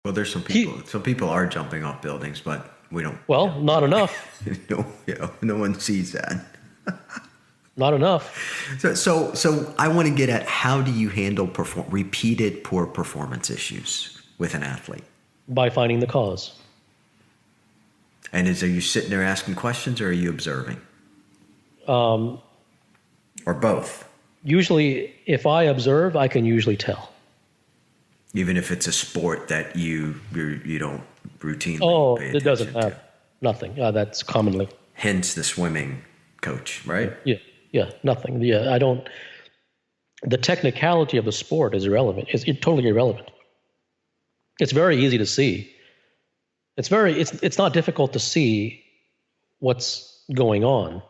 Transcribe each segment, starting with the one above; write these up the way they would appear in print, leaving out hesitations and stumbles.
Well, there's some people. Some people are jumping off buildings, but we don't. Well, not enough. No, no one sees that. Not enough. So I want to get at, how do you handle repeated poor performance issues with an athlete? By finding the cause. And are you sitting there asking questions, or are you observing? Or both? Usually, if I observe, I can usually tell. Even if it's a sport that you don't routinely pay attention it doesn't have nothing. That's commonly. Hence the swimming coach, right? Yeah, nothing. Yeah, I don't. The technicality of the sport is irrelevant. It's totally irrelevant. It's very easy to see. It's not difficult to see what's going on,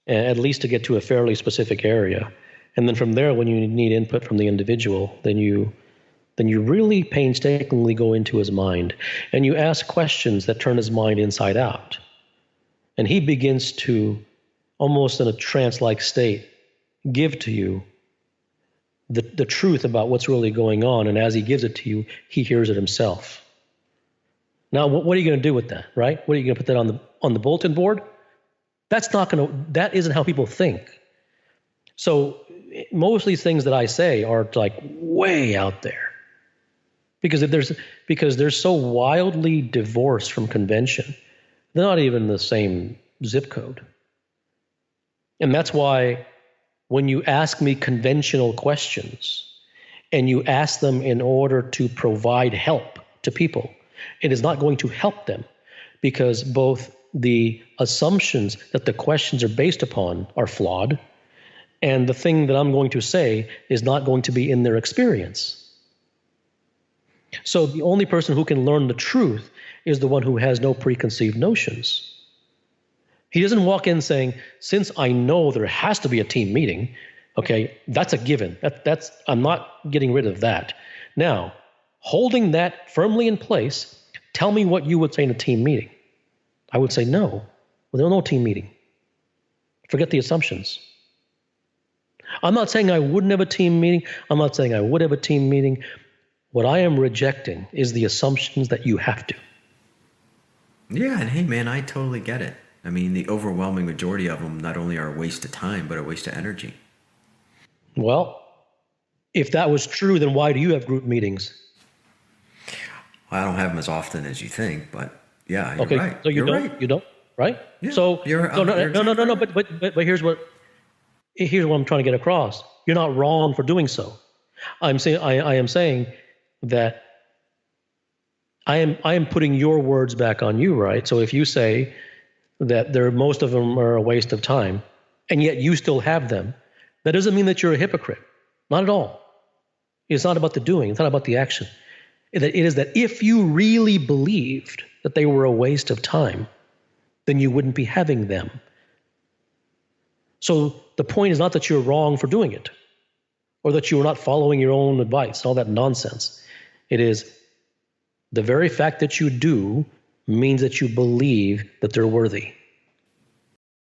at least to get to a fairly specific area. And then from there, when you need input from the individual, then you really painstakingly go into his mind and you ask questions that turn his mind inside out. And he begins to, almost in a trance-like state, give to you the truth about what's really going on. And as he gives it to you, he hears it himself. Now, what are you going to do with that, right? What are you going to put that on the bulletin board? That isn't how people think. So most of these things that I say are like way out there. Because they're so wildly divorced from convention. They're not even the same zip code. And that's why when you ask me conventional questions and you ask them in order to provide help to people, it is not going to help them, because both the assumptions that the questions are based upon are flawed, and the thing that I'm going to say is not going to be in their experience. So the only person who can learn the truth is the one who has no preconceived notions. He doesn't walk in saying, since I know there has to be a team meeting, okay, that's a given. I'm not getting rid of that. Now, holding that firmly in place, tell me what you would say in a team meeting. I would say no. Well, there's no team meeting. Forget the assumptions. I'm not saying I wouldn't have a team meeting. I'm not saying I would have a team meeting. What I am rejecting is the assumptions that you have to. Yeah, and hey, man, I totally get it. I mean, the overwhelming majority of them not only are a waste of time, but a waste of energy. Well, if that was true, then why do you have group meetings? Well, I don't have them as often as you think, but yeah, you're okay, right. So you don't, right? Yeah, so no. But here's what I'm trying to get across. You're not wrong for doing so. I am saying that I am putting your words back on you, right? So if you say that most of them are a waste of time, and yet you still have them, that doesn't mean that you're a hypocrite. Not at all. It's not about the doing. It's not about the action. It is that if you really believed that they were a waste of time, then you wouldn't be having them. So the point is not that you're wrong for doing it, or that you are not following your own advice, all that nonsense. It is the very fact that you do means that you believe that they're worthy.